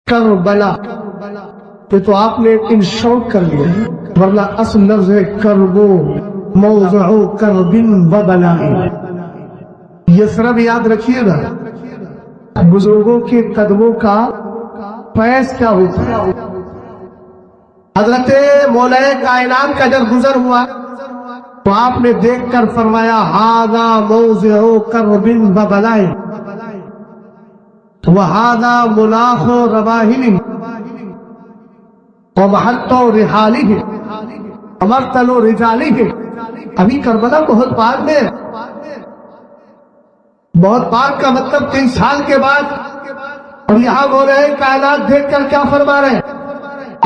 کربلا، یہ تو آپ نے ان شوق کر لیا، ورنہ اصل لفظ ہے کربو، موضع کرب و بلاء۔ یثرب یاد رکھیے گا، بزرگوں کے قدموں کا فیض کیا ہوتا ہے۔ حضرت مولا کائنات کا جب گزر ہوا تو آپ نے دیکھ کر فرمایا ھذا موضع کرب و بلاء وھذا مناخ رواحل ومحط رحالہ ومرتل رجالہ۔ ابھی کربلا بہت بعد میں، بہت بعد کا مطلب 3 سال کے بعد، اور یہاں مولا کائنات دیکھ کر کیا فرما رہے ہیں؟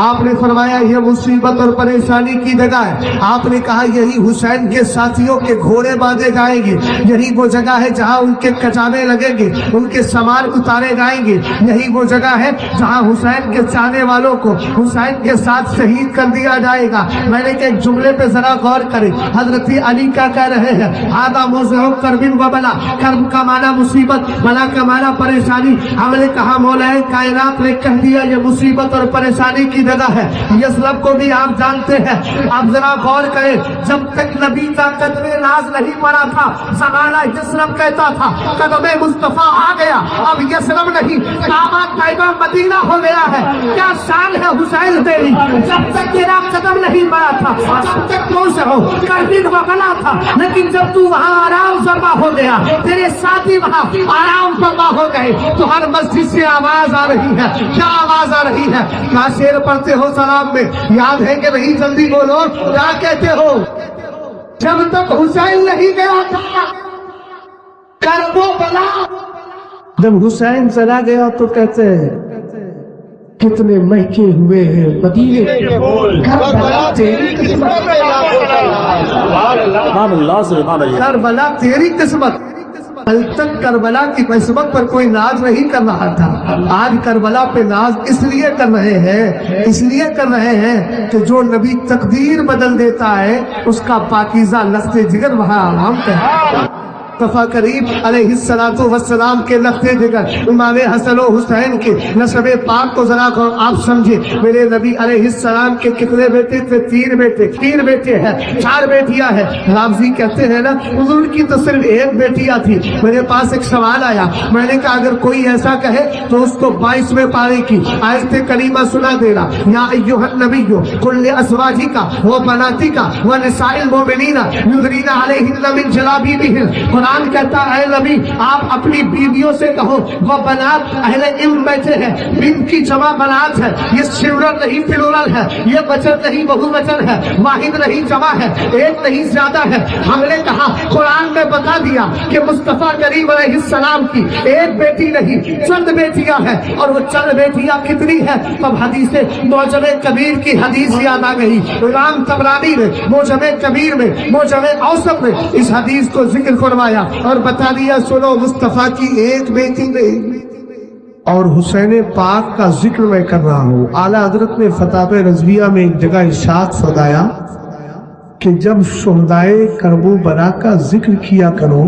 آپ نے فرمایا یہ مصیبت اور پریشانی کی جگہ ہے۔ آپ نے کہا یہی حسین کے ساتھیوں کے گھوڑے باندھے جائیں گے، یہی وہ جگہ ہے جہاں ان کے کچانے لگیں گے، ان کے سامان اتارے جائیں گے، یہی وہ جگہ ہے جہاں حسین کے چاہنے والوں کو حسین کے ساتھ شہید کر دیا جائے گا۔ میں نے کہ ایک جملے پہ ذرا غور کریں، حضرت علی کیا کہہ رہے ہیں؟ ھذا موضع کرب و بلاء، کرب کا معنی مصیبت، بلا کا معنی پریشانی۔ ہم نے کہا مولا کائنات نے کہہ دیا یہ مصیبت اور پریشانی کی جگہ ہے۔ یثرب کو بھی آپ جانتے ہیں، آپ ذرا غور کریں، جب تک نبی کا قدم ناز نہیں پڑا تھا زمانہ یثرب کہتا تھا قدم مصطفیٰ آ گیا، اب یثرب نہیں، کعبہ طیبہ مدینہ ہو گیا ہے۔ کیا شان ہے حسین تیری، جب تک تیرا قدم نہیں پڑا تھا تب تک موضع کرب و بلاء تھا، لیکن جب تو وہاں آرام فرما ہو گیا، تیرے ساتھی وہاں آرام فرما ہو گئے، تو ہر مسجد سے آواز آ رہی ہے۔ کیا آواز آ رہی ہے؟ کیا شعر پڑھتے ہو سلام میں، یاد ہے کہ نہیں؟ جلدی بولو، کیا کہتے ہو؟ جب تک حسین نہیں گیا تھا کرب و بلاء، جب حسین چلا گیا تو کہتے ہیں کتنے مہکے ہوئے ہیں مدینے کے پھول، کربلا تیری قسمت، کربلا تیری قسمت۔ کل تک کربلا کی قسمت پر کوئی ناز نہیں کر رہا تھا، آج کربلا پہ ناز اس لیے کر رہے ہیں کہ جو نبی تقدیر بدل دیتا ہے اس کا پاکیزہ لخت جگر وہاں آرام کرتا ہے۔ مصطفیٰ کریم علیہ السلام کے لخت جگر امام حسن و حسین کے نسب پاک کو ذرا آپ سمجھے۔ میرے نبی علیہ السلام کے کتنے بیٹے تھے؟ 3 بیٹے، 3 بیٹے ہیں، 4 بیٹیاں ہیں۔ رامزی کہتے ہیں نا حضور کی تو صرف 1 بیٹیاں تھی۔ میرے پاس ایک سوال آیا، میں نے کہا اگر کوئی ایسا کہے تو اس کو 22ویں پارے کی آیت کریمہ سنا دینا، یا ایھا النبی قل لازواجک و بناتک و نساء المؤمنین یدنین علیہن من جلابیبہن۔ قرآن کہتا ہے نبی آپ اپنی بیویوں سے کہو، وہ بنات اہل علم بیٹھے ہیں، بن کی جمع بنات ہے، یہ سنگولر نہیں پلورل ہے، یہ بچن نہیں بہو بچن ہے، واحد نہیں جمع ہے، ایک نہیں زیادہ ہے۔ ہم نے کہا قرآن میں بتا دیا کہ مصطفیٰ کریم علیہ السلام کی 1 بیٹی نہیں چند بیٹیاں ہیں، اور وہ چند بیٹیاں کتنی ہیں؟ تب حدیث معجم کبیر کی حدیث یاد آ گئی۔ امام طبرانی نے معجم کبیر میں، معجم اوسط میں اس حدیث کو ذکر فرمایا اور بتا دیا سنو مصطفیٰ کی 1 بیٹی نہیں۔ اور حسین پاک کا ذکر میں کر رہا ہوں، اعلیٰ حضرت نے فتاوی رضویہ میں ایک جگہ ارشاد فرمایا کہ جب شہدائے کرب و بلاء کا ذکر کیا کرو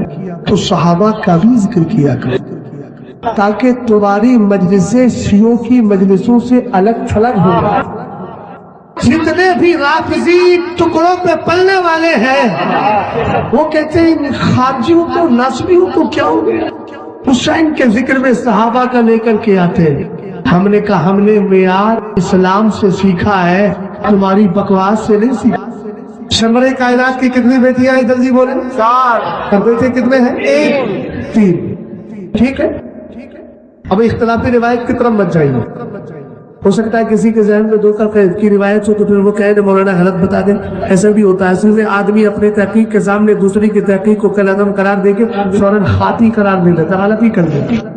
تو صحابہ کا بھی ذکر کیا کرو، تاکہ تمہاری مجلسیں شیعوں کی مجلسوں سے الگ تھلگ ہو جائے۔ جتنے بھی رافضی ٹکڑوں پہ پلنے والے ہیں وہ کہتے ہیں خارجیوں کو نصبیوں کو کیا ہو گیا، حسین کے ذکر میں صحابہ کا لے کر کے آتے ہیں۔ ہم نے کہا ہم نے معیار اسلام سے سیکھا ہے، تمہاری بکواس سے نہیں سیکھا۔ شمر کائنات کی کتنی بیٹیاں ہیں؟ جلدی بولیں۔ 4۔ بیٹے کتنے ہیں؟ 1 3۔ ٹھیک ہے، اب اختلافی روایت کی طرف مت جائیے، ہو سکتا ہے کسی کے ذہن میں 2 کی روایت ہو تو پھر وہ کہے مولانا غلط بتا دیں، ایسا بھی ہوتا ہے۔ اصل میں آدمی اپنے تحقیق کے سامنے دوسری کی تحقیق کو کل عدم قرار دے کے فوراً خاطی قرار دے دیتا، غلط ہی کر دیتا۔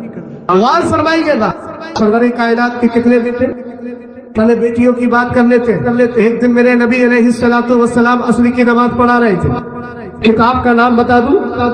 آواز فرمائیے گا، سرور کائنات کے کتنے بیٹے؟ پہلے بیٹیوں کی بات کر لیتے ہیں۔ ایک دن میرے نبی علیہ السلام عصر کی نماز پڑھا رہے تھے، کتاب کا نام بتا دوں،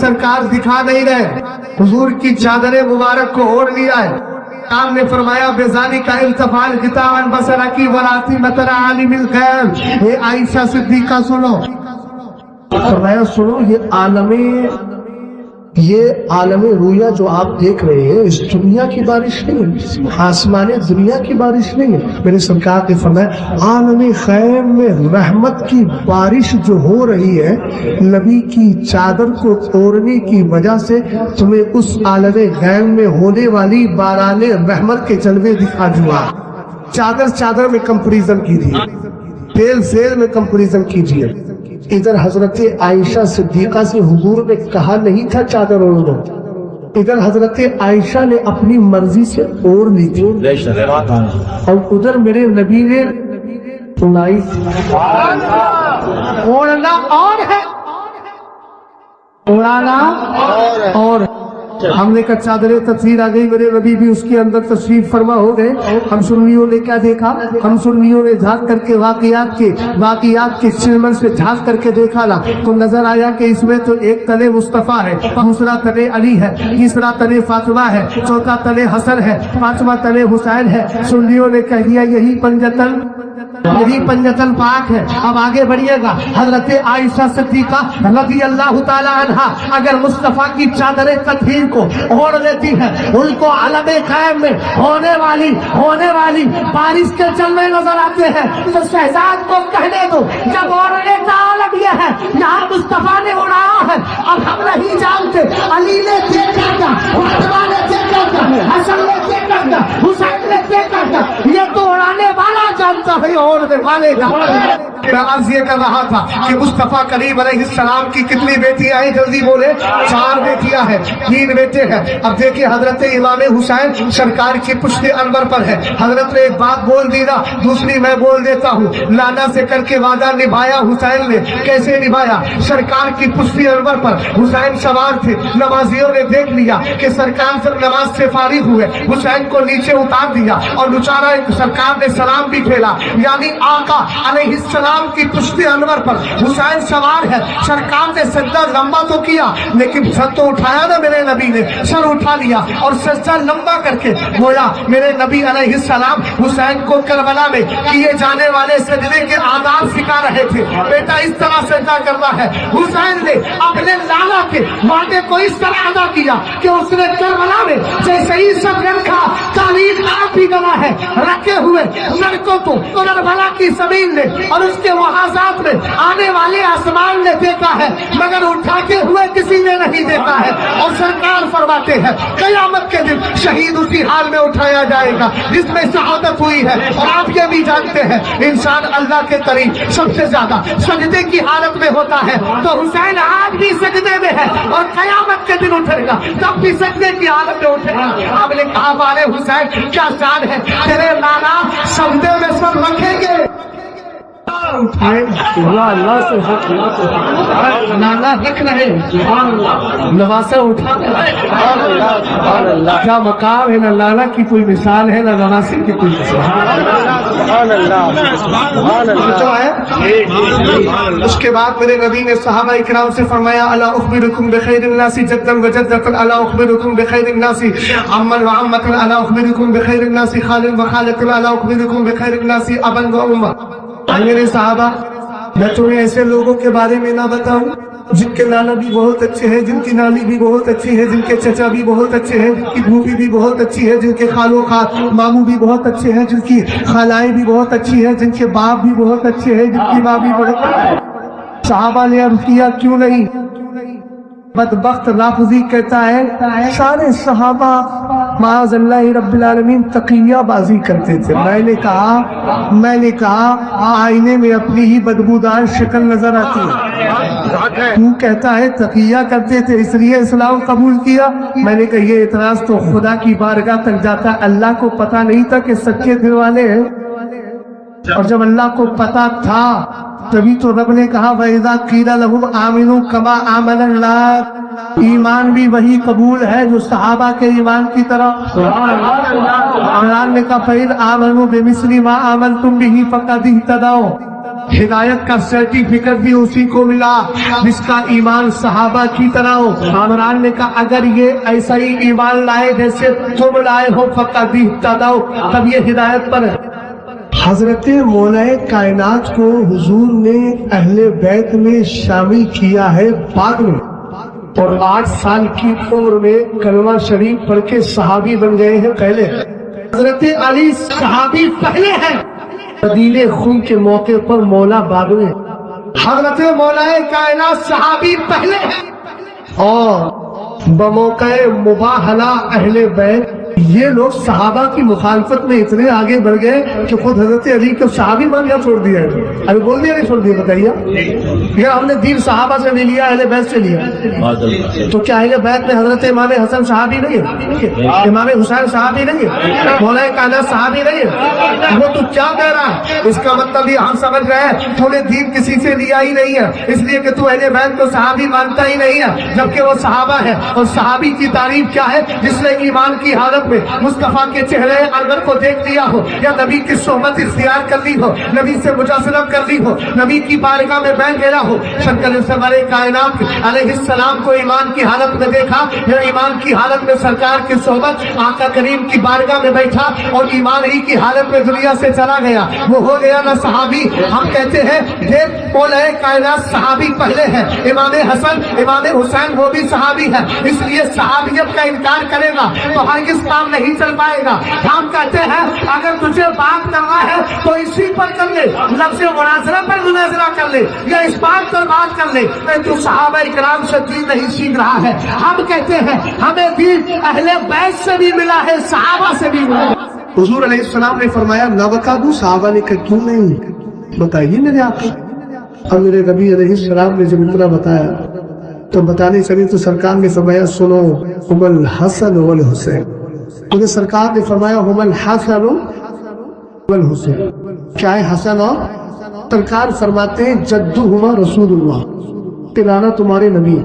سرکار دکھا نہیں رہے، حضور کی چادر مبارک کو اوڑھ لیا ہے۔ آپ نے فرمایا بیزانی کا التفال غطاءً بصرہ کی وراثی مطر عالم الغیب، اے عائشہ صدیقہ سنو، فرمایا سنو، یہ عالم رویا جو آپ دیکھ رہے ہیں اس دنیا کی بارش نہیں ہے، آسمان دنیا کی بارش نہیں ہے۔ میرے سرکار نے فرمایا عالم غیب میں رحمت کی بارش جو ہو رہی ہے، نبی کی چادر کو اوڑھنے کی وجہ سے تمہیں اس عالم غیب میں ہونے والی باران رحمت کے جلوے دکھا دیا۔ چادر میں کمپریزن کیجیے، تیل میں کمپریزن کیجیے۔ ادھر حضرت عائشہ صدیقہ سے حضور نے کہا نہیں تھا چادر اوڑھ لو، ادھر حضرت عائشہ نے اپنی مرضی سے اوڑھ لی تھی، اور ادھر میرے نبی نے اوڑھنا اور ہے، اوڑھانا اور ہم نے کہا چادر تطہیر آ گئی، میرے نبی بھی اس کے اندر تشریف فرما ہو گئے۔ ہم سنیوں نے کیا دیکھا؟ ہم سنیوں نے جھانک کر کے واقعات کے چلمن سے جھانک کر کے دیکھا نا، تو نظر آیا کہ اس میں تو ایک تلے مصطفیٰ ہے، دوسرا تلے علی ہے، تیسرا تلے فاطمہ ہے، چوتھا تلے حسن ہے، پانچواں تلے حسین ہے۔ سنیوں نے کہہ دیا یہی پنجتن پاک ہے۔ اب آگے بڑھیے گا، حضرت عائشہ صدیقہ رضی اللہ تعالی عنہا اگر مصطفیٰ کی چادر تطہیر کو اوڑھ لیتی ہے، ان کو عالم غیب میں ہونے والی بارش کے چلنے نظر آتے ہیں، تو شہزاد کو کہنے دو جب اوڑھنے کا عالم یہ ہے، یہاں مصطفیٰ نے اڑایا ہے، اب ہم نہیں جانتے علی نے دیکھا کیا، فاطمہ نے دیکھا کیا، حسن نے دیکھا کیا، حسین نے دیکھا کیا، یہ تو اڑانے والا جانتا ہے اوڑھنے والے کا۔ میں عرض یہ کر رہا تھا کہ مصطفیٰ کریم علیہ السلام کی کتنی بیٹیاں ہیں؟ جلدی بولے، 4 بیٹیاں ہیں، 3 بیٹے ہیں۔ اب دیکھیں حضرت امام حسین سرکار کی پشت انور پر ہے، حضرت نے ایک بات بول دی نا، دوسری میں بول دیتا ہوں۔ لانا سے کر کے وعدہ نبھایا حسین نے، کیسے نبھایا؟ سرکار کی پشت انور پر حسین سوار تھے، نمازیوں نے دیکھ لیا کہ سرکار سے نماز سے فارغ ہوئے، حسین کو نیچے اتار دیا اور بیچارہ سرکار نے سلام بھی کھیلا، یعنی آقا علیہ السلام کی پشت انور پر حسین سوار ہے۔ سرکار نے سجدہ لمبا تو کیا، لیکن سر تو اٹھایا نا، میرے نبی نے سر اٹھا لیا اور سجدہ لمبا کر کے گویا میرے نبی علیہ السلام حسین کو کربلا میں کیے جانے والے سجدے کے آداب سکھا رہے تھے۔ بیٹا اس طرح سجدہ کرنا ہے۔ حسین نے اپنے لالا کے وعدے کو اس طرح ادا کیا کہ اس نے کربلا میں جیسے ہی سب رکھا، تعلیم آپ بھی گنا ہے، رکھے ہوئے لڑکوں کو کربلا کی زمین میں اور اس کے محاذات میں آنے والے آسمان نے دیکھا ہے، مگر اٹھاتے ہوئے کسی نے نہیں دیکھا ہے۔ اور سرکار فرماتے ہیں قیامت کے دن شہید اسی حال میں اٹھایا جائے گا جس میں شہادت ہوئی ہے۔ اور آپ یہ بھی جانتے ہیں انسان اللہ کے قریب سب سے زیادہ سجدے کی حالت میں ہوتا ہے، تو حسین آج بھی سجدے میں ہے اور قیامت کے دن اٹھے گا تب بھی سجدے کی حالت میں اٹھے گا۔ آپ نے کہا والے حسین کیا شان ہے، تیرے نانا سجدے میں سب رکھیں گے۔ اللہ سے نانا رکھ رہے، نواسا اٹھا، کیا مقام ہے، نہ لانا کی کوئی مثال ہے، نہ نواسے کی کوئی مثال ہے۔ اس کے بعد میرے نبی نے صحابہ اکرام سے فرمایا الا اخبرکم بخیر الناس جدا وجدۃ، الا اخبرکم بخیر الناس عما وعمۃ، الا اخبرکم بخیر الناس خالا وخالۃ، الا اخبرکم بخیر الناس ابا وامہ۔ میرے صحابہ، میں تمہیں ایسے لوگوں کے بارے میں نہ بتاؤں جن کے نانا بھی بہت اچھے ہیں، جن کی نانی بھی بہت اچھی ہے، جن کے چچا بھی بہت اچھے ہیں، جن کی پھوپھی بھی بہت اچھی ہے، جن کے خالو ماموں بھی بہت اچھے ہیں، جن کی خالائیں بھی بہت اچھی ہیں، جن کے باپ بھی بہت اچھے ہیں، جن کی ماں بھی بہت اچھی ہے۔ صحابہ نے عرض کیا کیوں نہیں؟ بدبخت رافضی کہتا ہے سارے صحابہ معاذ اللہ رب العالمین تقیہ بازی کرتے تھے۔ میں نے کہا آئینے میں اپنی ہی بدبودار شکل نظر آتی ہے، تو کہتا ہے تقیہ کرتے تھے اس لیے اسلام قبول کیا۔ میں نے کہا یہ اعتراض تو خدا کی بارگاہ تک جاتا ہے، اللہ کو پتہ نہیں تھا کہ سچے دل والے ہیں، اور جب اللہ کو پتہ تھا تبھی تو رب نے کہا وَإِذَا قِيلَ لَهُمْ آمِنُوا كَمَا آمَنَ النَّاسُ، ایمان بھی وہی قبول ہے جو صحابہ کے ایمان کی طرح۔ عمران نے کہا فَإِذْ آمَنُوا بِمِثْلِ مَا آمَنْتُمْ بِهِ فَقَدِ اهْتَدَوْا، ہدایت کا سرٹیفکیٹ بھی اسی کو ملا جس کا ایمان صحابہ کی طرح ہو. عمران نے کہا اگر یہ ایسا ہی ایمان لائے جیسے تم لائے ہو فقط اہتدوا، تب یہ ہدایت پر ہے. حضرت مولا کائنات کو حضور نے اہل بیت میں شامل کیا ہے بعد میں، اور 8 سال کی عمر میں کلمہ شریف پڑھ کے صحابی بن گئے ہیں پہلے. حضرت علی صحابی پہلے ہیں. بدیل خون کے موقع پر مولا بعد میں. حضرت مولا کائنات صحابی پہلے ہیں، اور بموقع مباہلہ اہل بیت یہ لوگ صحابہ کی مخالفت میں اتنے آگے بڑھ گئے کہ خود حضرت علی کو صحابی مان چھوڑ دیا ہے. ابھی بول دیا نہیں چھوڑ دیا؟ بتائیے یا ہم نے دین صحابہ سے نہیں لیا، اہل بیت سے لیا، تو کیا اہل بیت میں حضرت امام حسن صحابی نہیں ہے؟ امام حسین صحابی نہیں ہے؟ مولا کائنات صحابی نہیں ہے؟ وہ تو کیا کہہ رہا ہے؟ اس کا مطلب یہ ہم سمجھ رہے ہیں تو نے دین کسی سے لیا ہی نہیں ہے، اس لیے کہ تو اہل بیت کو صحابی مانتا ہی نہیں ہے، جبکہ وہ صحابہ ہے. اور صحابی کی تعریف کیا ہے؟ جس نے ایمان کی حالت میں مصطفیٰ کے چہرے انور کو دیکھ لیا ہو، یا نبی کی صحبت اختیار کر لی ہو، نبی سے مجاسرت کر لی ہو، نبی کی بارگاہ میں بیٹھ گیا ہو. شکل سرور کائنات علیہ السلام کو ایمان کی حالت میں دیکھا، یا ایمان کی حالت میں سرکار کی صحبت آقا کریم کی بارگاہ میں بیٹھا اور ایمان ہی کی حالت میں دنیا سے چلا گیا، وہ ہو گیا نا صحابی. ہم کہتے ہیں دیکھ مولا کائنات صحابی پہلے ہے، امام حسن امام حسین وہ بھی صحابی ہے، اس لیے صحابیت کا انکار کرے گا تو ہرگز کام نہیں چل پائے گا. ہم کہتے ہیں اگر تجھے بات کرنا ہے تو اسی پر کر لے، لفظ مناظرہ پر مناظرہ کر لے، یا اس بات پر بات کر لے کہ تو صحابہ اکرام سے دین نہیں سیکھ رہا ہے. ہم کہتے ہیں ہمیں دین اہل بیت سے بھی ملا ہے، صحابہ سے بھی ملا ہے. حضور علیہ السلام نے فرمایا نہ بتا دوں؟ صحابہ نے کہا کیوں نہیں، بتائیے میرے آقا. اب میرے نبی علیہ السلام نے جب اتنا بتایا تو بتانے چلی تو سرکار نے فرمایا سنو ہم الحسن والحسین. کیونکہ سرکار نے فرمایا ہم الحسن والحسین، کیا ہے حسن؟ اور سرکار فرماتے ہیں جدہما رسول اللہ، تلانا تمہارے نبی.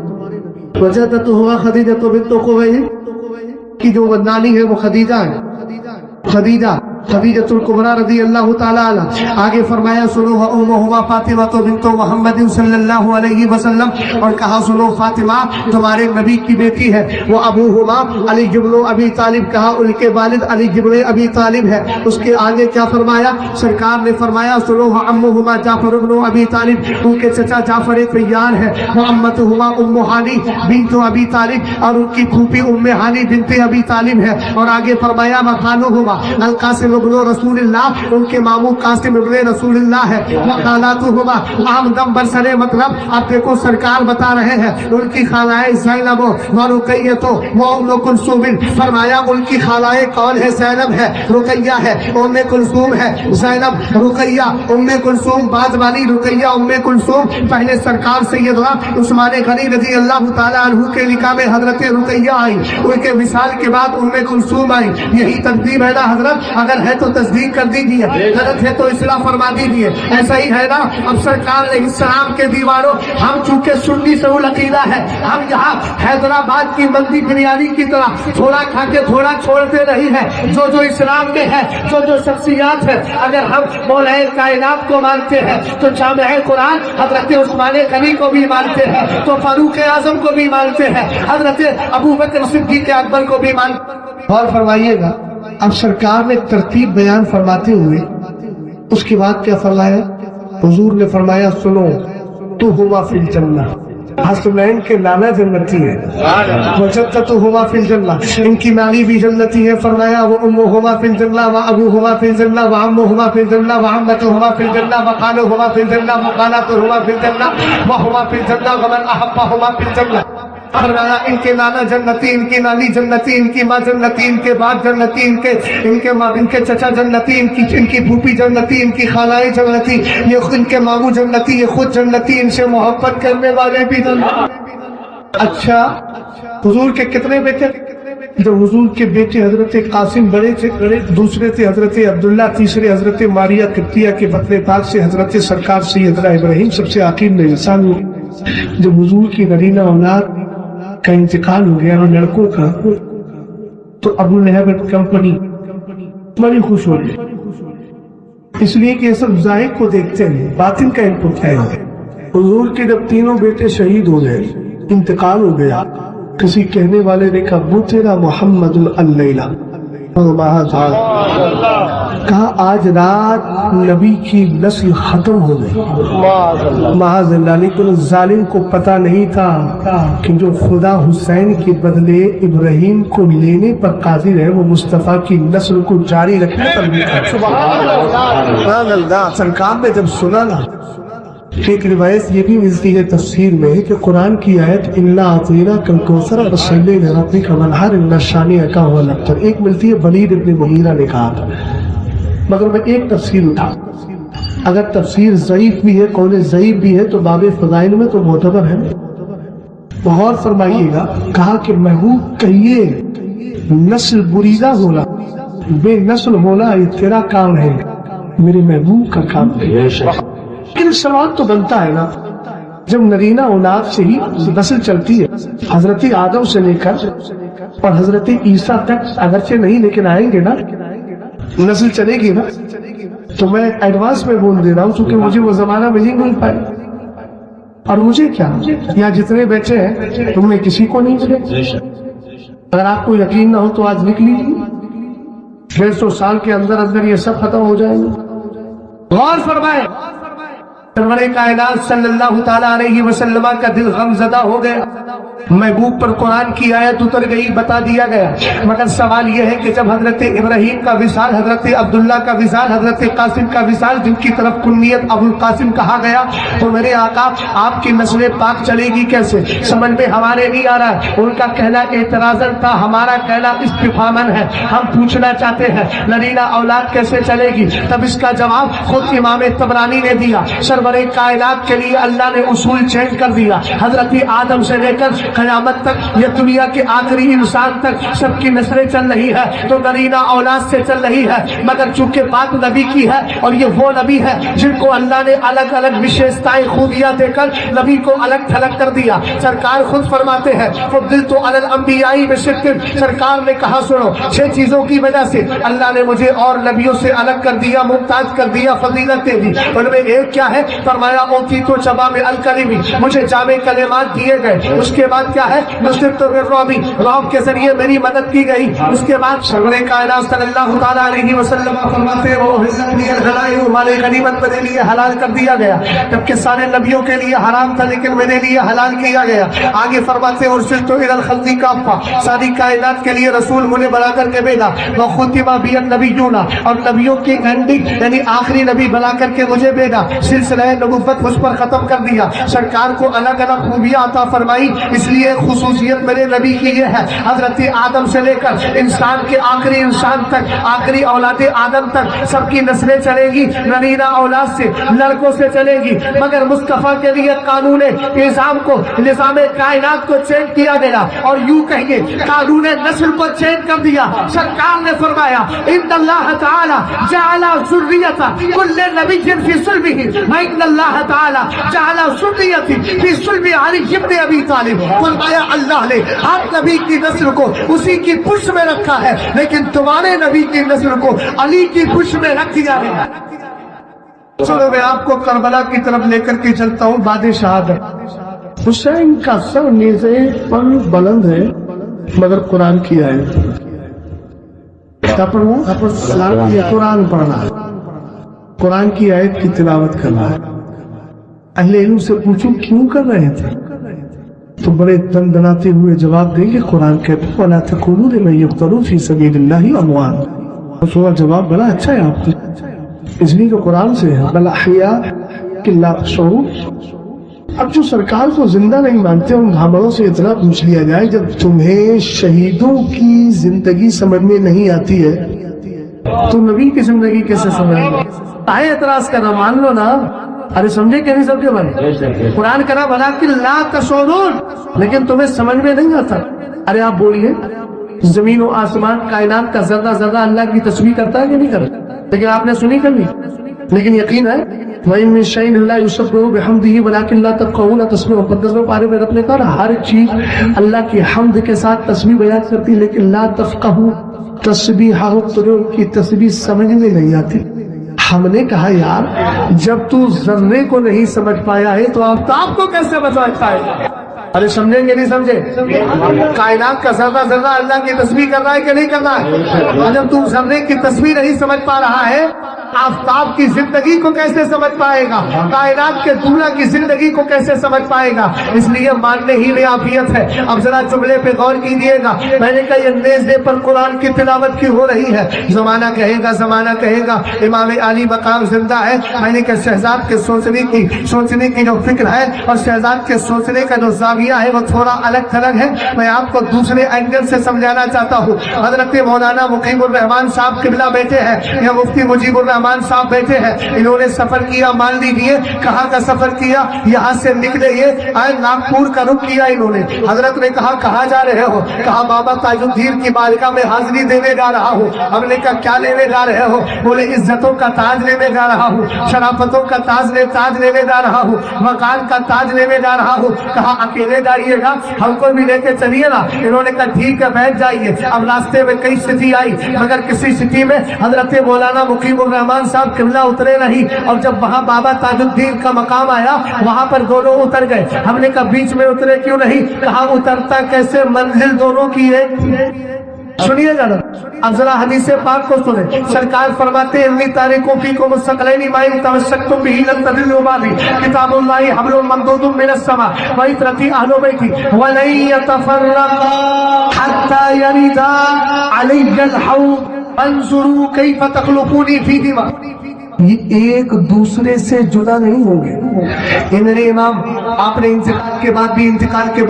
وجدتہما خدیجہ بنت خویلد کی جو نانی ہے وہ خدیجہ ہے، خدیجۃ الکبریٰ رضی اللہ تعالیٰ عنہ. آگے فرمایا سنو امہما فاطمہ بنت محمد صلی اللہ علیہ وسلم، اور کہا سنو فاطمہ تمہارے نبی کی بیٹی ہے. وہ ابوہما علی بن ابی طالب، کہا ان کے والد علی بن ابی طالب ہے. اس کے آگے کیا فرمایا؟ سرکار نے فرمایا سنو امہما جعفر بن ابی طالب، ان کے چچا جعفر طیار ہے. وہ امتہما ام ہانی بنت ابی طالب، اور ان کی پھوپھی ام ہانی بنت ابی طالب ہے. اور آگے فرمایا مکانہما القاسم ابن رسول اللہ، ان کے ماموں قاسم ابن رسول اللہ ہے. وخالاتہما عام دم برسرے، مطلب آپ دیکھو سرکار بتا رہے ہیں ان کی خالائے زینب و رقیہ و ام کلثوم. فرمایا ان کی خالائے کون ہے؟ زینب ہے، رقیہ ہے، ام کلثوم ہے. زینب رقیہ ام کلثوم، بعد والی رقیہ ام کلثوم. پہلے سرکار سیدنا عثمان غنی رضی اللہ تعالیٰ عنہ کے نکاح میں حضرت رقیہ آئی، ان کے وصال کے بعد ام کلثوم آئی. یہی ترتیب ہے نا حضرت؟ اگر ہے تو تصدیق کر دیجیے، غلط ہے تو اصلاح فرما دیجیے. ایسا ہی ہے نا؟ اب سرکار علیہ السلام کے دیواروں، ہم چونکہ سنی سہول عقیدہ ہے، ہم یہاں حیدرآباد کی مندی بریانی کی طرح تھوڑا کھا کے تھوڑا چھوڑتے نہیں ہے. جو اسلام میں ہے، جو شخصیات ہے، اگر ہم مولا کائنات کو مانتے ہیں تو جامع قرآن حضرت عثمان غنی کو بھی مانتے ہیں، تو فاروق اعظم کو بھی مانتے ہیں، حضرت ابوبکر صدیق اکبر کو بھی مانتے ہیں. اور فرمائیے گا اب سرکار نے ترتیب بیان فرماتے ہوئے اس کے بعد کیا فرمایا؟ حضور نے فرمایا سنو تو ہما فی الجنہ، حسنین کے لانا جنتی ہے، وجدتہما فی الجنہ، ان کی نانی بھی جنتی ہے. فرمایا وہ امہما فی الجنہ و ابوہما فی الجنہ و عمہما فی الجنہ و عمتہما فی الجنہ و خالہما فی الجنہ و خالاتہما فی الجنہ وہما فی الجنہ ومن احبہما فی الجنہ. فرمایا ان کے نانا جنتی، ان کی نانی جنتی، ان کی ماں جنتی، ان کے باپ جنتی، ان کے چچا جنتی، ان کی پھوپھی جنتی، ان کی خالائیں جنتی، یہ ان کے ماموں جنتی، یہ خود جنتی، ان سے محبت کرنے والے بھی جنتی. اچھا حضور کے کتنے بیٹے؟ جب حضور کے بیٹے حضرت قاسم بڑے تھے، دوسرے تھے حضرت عبداللہ، تیسرے حضرت ماریہ قبطیہ کے بطن پاک سے حضرت سرکار سیدنا ابراہیم سب سے آخر میں انسان ہوئے. جب حضور کی نرینہ اولاد کا انتقال ہو گیا اور لڑکوں کا، تو ابو لہب کمپنی بڑی خوش ہو گئی. اس لیے کہ یہ سب ظاہر کو دیکھتے ہیں، باطن کا انپٹ ہے۔ حضور کے جب تینوں بیٹے شہید ہو گئے، انتقال ہو گیا، کسی کہنے والے نے کہا وہ تیرا محمد اللیلہ، کہا آج رات نبی کی نسل ختم ہو گئی معاذ اللہ۔ لیکن ظالم کو پتا نہیں تھا کہ جو خدا حسین کے بدلے ابراہیم کو لینے پر قادر ہے وہ مصطفیٰ کی نسل کو جاری رکھنے پر بھی ہے۔ سبحان اللہ۔ سرکار نے جب سنا نا، ایک روایت یہ بھی ملتی ہے تفسیر میں کہ قرآن کی آیت اِنَّا أَعْطَيْنَاكَ الْكَوْثَرَ فَصَلِّ لِرَبِّكَ وَانْحَرْ إِنَّ شَانِئَكَ هُوَ الْأَبْتَرُ، ایک ملتی ہے ولید ابن مغیرہ نے کہا تھا، مگر میں ایک تفسیر اٹھا، اگر تفسیر ضعیف بھی ہے، قول ضعیف بھی ہے تو باب فضائل میں تو معتبر ہے۔ غور فرمائیے گا، کہا کہ محبوب کہیے نسل بریدہ ہونا، بے نسل ہونا یہ تیرا کام ہے، میرے محبوب کا کام ہے۔ لیکن سوال تو بنتا ہے نا، جب نرینہ اولاد سے ہی نسل چلتی ہے، حضرت آدم سے لے کر اور حضرت عیسیٰ تک اگرچہ نہیں لیکن آئیں گے نا، نسل چلے گی نا، تو میں ایڈوانس میں بول دے رہا ہوں چونکہ مجھے وہ زمانہ میں نہیں مل پائے، اور مجھے کیا، یہاں جتنے بیٹھے ہیں تم میں کسی کو نہیں ملے۔ اگر آپ کو یقین نہ ہو تو آج لکھ لیجیے، 150 سال کے اندر اندر یہ سب ختم ہو جائیں گے۔ غور فرمائے، سرور کائنات صلی اللہ تعالیٰ علیہ وسلم کا دل غم زدہ ہو گیا، محبوب پر قرآن کی آیت اتر گئی، بتا دیا گیا، مگر سوال یہ ہے کہ جب حضرت ابراہیم کا وصال، حضرت عبداللہ کا وصال، حضرت قاسم کا وصال، جن کی طرف کنیت ابو القاسم کہا گیا، تو میرے آقا آپ کی نسل پاک چلے گی کیسے؟ سمجھ میں ہمارے نہیں آ رہا ہے۔ ان کا کہنا اعتراضاً تھا، ہمارا کہنا استفہاماً ہے، ہم پوچھنا چاہتے ہیں نرینہ اولاد کیسے چلے گی؟ تب اس کا جواب خود امام طبرانی نے دیا۔ سرور کائنات کے لیے اللہ نے اصول چینج کر دیا، حضرت آدم سے لے کر قیامت تک، یہ دنیا کے آخری انسان تک سب کی نسلیں چل رہی ہے تو نرینہ اولاد سے چل رہی ہے، مگر چونکہ پاک نبی کی ہے اور یہ وہ نبی ہے جن کو اللہ نے الگ الگ وشیشتائیں خوبیاں دے کر نبی کو الگ تھلگ کر دیا۔ سرکار خود فرماتے ہیں فضلت علی الانبیاء بست، سرکار نے کہا سنو، 6 چیزوں کی وجہ سے اللہ نے مجھے اور نبیوں سے الگ کر دیا، ممتاز کر دیا، فضیلت دے دی۔ ان میں ایک کیا ہے؟ فرمایا اوتی تو جوامع الکلمی، مجھے جامع کلمات دیے گئے۔ اس کے بعد کیا ہے؟ نصرت بالرعب، رعب کے ذریعے میری مدد کی گئی۔ اس کے بعد سرور کائنات صلی اللہ تعالیٰ علیہ وسلم فرماتے وہ ہمارے غنیمت میرے لیے حلال کر دیا گیا، جبکہ سارے نبیوں کے لیے حرام تھا لیکن میرے لیے حلال کیا گیا۔ آگے فرماتے ارسلت الی الخلق کافہ، ساری کائنات کے لیے رسول مجھے بنا کر کے بھیجا، وختم بی النبیون، اور نبیوں کی اینڈنگ یعنی آخری نبی بنا کر کے مجھے بھیجا، سلسلہ نبوت مجھ پر ختم کر دیا۔ سرکار کو الگ الگ خوبیاں عطا فرمائی، اس لیے خصوصیت میرے نبی کی یہ ہے، حضرت آدم سے لے کر انسان کے آخری انسان تک، آخری اولاد آدم تک سب کی نسلیں چلے گی نرینہ اولاد سے، لڑکوں سے چلے گی، مگر مصطفیٰ کے لیے قانون نظام کو، نظام کائنات کو چینج کیا گیا، اور یوں کہیے قانون نسل کو چینج کر دیا۔ سرکار نے فرمایا ان اللہ تعالی جعل ذریۃ کل نبی فی صلبہ، وان اللہ تعالی جعل ذریۃ فی صلب علی ابن ابی طالب، فرمایا اللہ نے ہر نبی کی نسل کو اسی کی پشت میں رکھا ہے، لیکن تمہارے نبی کی نسل کو علی کی پشت میں رکھ دیا ہے۔ چلو میں آپ کو کربلا کی طرف لے کر کے چلتا ہوں۔ بعد شہادت حسین کا سر نیزے پر بلند ہے، مگر قرآن کی آیت کیا پڑھوں؟ قرآن پڑھنا ہے، قرآن کی آیت کی تلاوت کرنا ہے۔ اہل علم سے پوچھو کیوں کر رہے تھے تو بڑے دندناتے ہوئے جواب دیں گے قرآن کہتے ہیں وَلَا تَكُونُوا لِمَن يُقْتَلُوا فِي سَبِيلِ اللَّهِ أَمْوَاتٌ، اس کا جواب بڑا اچھا ہے آپ کو، اس لیے کہ قرآن سے ہے بَلْ أَحْيَاءٌ وَلَكِنْ لَا تَشْعُرُونَ۔ اب جو سرکار کو زندہ نہیں مانتے ان ہماروں سے اتنا پوچھ لیا جائے، جب تمہیں شہیدوں کی زندگی سمجھ میں نہیں آتی ہے تو نبی کی زندگی کیسے سمجھ میں آئے؟ اعتراض کرنا مان لو نا، ارے سمجھے کہ نہیں سمجھے بھائی؟ قرآن کرا وَلَكِنْ لَا تَشْعُرُونَ، لیکن تمہیں سمجھ میں نہیں آتا۔ ارے آپ بولیے زمین و آسمان کائنات کا ذرہ ذرہ اللہ کی تسبیح کرتا ہے کہ نہیں کرتا؟ لیکن آپ نے سنی کرنی، لیکن یقین ہے وَإِن مِّن شَيْءٍ إِلَّا يُسَبِّحُ بِحَمْدِهِ وَلَكِنْ لَا تَفْقَهُونَ تَسْبِيحَهُم۔ مقدس پارے میں رب نے کہا ہر چیز اللہ کی حمد کے ساتھ تسبیح بیان کرتی، لیکن لا تفقہوا تسبیحہم، تمہیں ان کی تسبیح سمجھ میں نہیں آتی۔ ہم نے کہا یار جب تو ذرے کو نہیں سمجھ پایا ہے تو آفتاب کو کیسے بچاتا ہے؟ ارے سمجھیں گے نہیں سمجھے؟ کائنات کا ذرہ ذرہ اللہ کی تسبیح کر رہا ہے کہ نہیں کر رہا ہے؟ جب تم ذرے کی تسبیح نہیں سمجھ پا رہا ہے آفتاب کی زندگی کو کیسے سمجھ پائے گا؟ کائنات کے دنیا کی زندگی کو کیسے سمجھ پائے گا؟ اس لیے ماننے ہی میں عافیت ہے۔ اب ذرا جملے پہ غور کیجیے گا، میں نے کہا یہ نیزے پر قرآن کی تلاوت کی ہو رہی ہے۔ زمانہ کہے گا امام علی مقام زندہ ہے۔ میں نے کہا شہزاد کے سوچنے کی جو فکر ہے اور شہزاد کے سوچنے کا جو زاویہ ہے وہ تھوڑا الگ تھلگ ہے۔ میں آپ کو دوسرے اینگل سے سمجھانا چاہتا ہوں۔ حضرت مولانا مقیم الرحمان صاحب قبلہ بیٹھے ہیں یا مفتی مجیب الرحمان صاحب بیٹھے ہیں، انہوں نے سفر کیا، مان لیجیے کہاں کا سفر کیا؟ یہاں سے نکلے یہ ناگپور کا رخ کیا انہوں نے۔ حضرت نے کہا کہاں جا رہے ہو؟ کہا بابا تاج الدین کی بارگاہ میں حاضری دینے جا رہا ہوں۔ ہم نے کہا کیا لینے جا رہے ہو؟ بولے عزتوں کا تاج لینے جا رہا ہوں، شرافتوں کا تاج لینے جا رہا ہوں، وقار کا تاج لینے جا رہا ہوں۔ کہا اکیلے جائیے گا، ہم کو بھی لے کے چلیے نا۔ انہوں نے کہا ٹھیک ہے بیٹھ جائیے۔ اب راستے میں کئی سٹی آئی مگر کسی سٹی میں حضرت مولانا مقیم الرحمان صاحب قبلہ اترے نہیں، اور جب وہاں بابا تاج الدین کا مقام آیا وہاں پر دونوں اتر گئے۔ ہم نے کہا بیچ میں اترے کیوں نہیں؟ کہا اترتا کیسے، منزل دونوں کی ہے۔ سنیے جانا، اب ذرا حدیث پاک کو سنیں۔ سرکار فرماتے ہیں انی تاریکوں فیکم الثقلین ما ان تمسکتم بہ لن تضلوا بعدی، کتاب اللہ حبل ممدود من السماء وعترتی اہل بیتی ولن یتفرقا حتی یردا علی الحوض انظروا کیف تخلقونی فی دماء۔ یہ ایک دوسرے سے جدا نہیں ہوں گے۔ امام آپ نے انتقال کے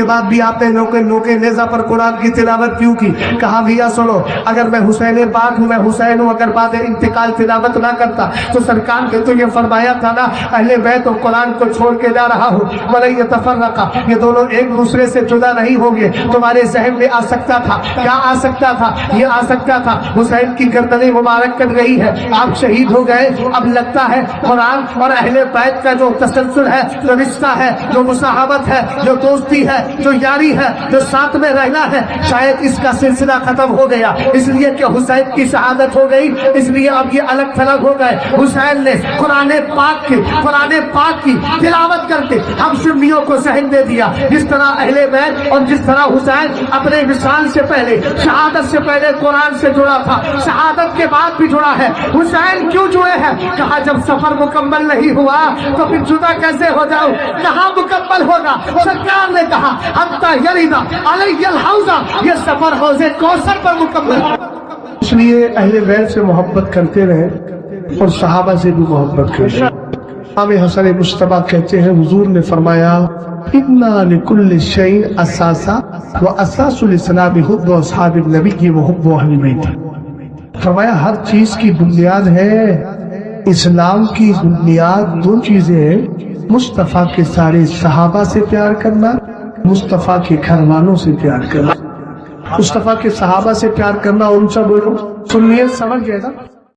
بعد بھی آپ نے نوکے نیزہ پر قرآن کی تلاوت کیوں کی؟ کہا بھیا سنو، اگر میں حسین پاک ہوں، میں حسین ہوں، اگر بعد انتقال تلاوت نہ کرتا تو سرکار نے تو یہ فرمایا تھا نا اہل بیت اور قرآن کو چھوڑ کے جا رہا ہوں، وَلَن يَتَفَرَّقَا، یہ دونوں ایک دوسرے سے جدا نہیں ہوں گے۔ تمہارے ذہن میں آ سکتا تھا، کیا آ سکتا تھا؟ یہ آ سکتا تھا حسین کی گردن مبارک کٹ گئی ہے، آپ شہید ہو گئے، اب لگتا ہے قرآن اور اہل بیت کا جو تسلسل ہے، جو رشتہ ہے، جو مصاحبت ہے، جو دوستی ہے، جو یاری ہے، جو ساتھ میں رہنا ہے، شاید اس کا سلسلہ ختم ہو گیا، اس لیے کہ حسین کی شہادت ہو گئی، اس لیے اب یہ الگ تھلگ ہو گئے۔ حسین نے قرآن پاک کی تلاوت کر کے ہم سنیوں کو سہن دے دیا، جس طرح اہل بیت اور جس طرح حسین اپنے وصال سے پہلے، شہادت سے پہلے قرآن سے جڑا تھا، شہادت کے بعد بھی جڑا ہے۔ حسین کیوں جڑے ہیں؟ کہا جب سفر مکمل نہیں ہوا تو پھر جدا کیسے ہو جاؤ؟ کہاں مکمل ہوگا؟ سرکار نے کہا حتی یریدا علی الحوض، یہ سفر حوض کوثر پر مکمل۔ اس لیے اہل بیت سے محبت کرتے رہے اور صحابہ سے بھی محبت کرتے رہے۔ امام حسن مجتبیٰ کہتے ہیں حضور نے فرمایا اِنَّا لِكُلِّ شَيْءٍ أَسَاسًا وَأَسَاسُ الْإِسْلَامِ حُبُّ أَصْحَابِ النَّبِيِّ وَحُبُّ أَهْلِ الْبَيْتِ۔ فرمایا ہر چیز کی بنیاد ہے، اسلام کی بنیاد دو چیزیں ہیں، مصطفیٰ کے سارے صحابہ سے پیار کرنا، مصطفیٰ کے گھر والوں سے پیار کرنا۔ مصطفیٰ کے صحابہ سے پیار کرنا، ان سے بولو سنیے سمجھ گئے نا؟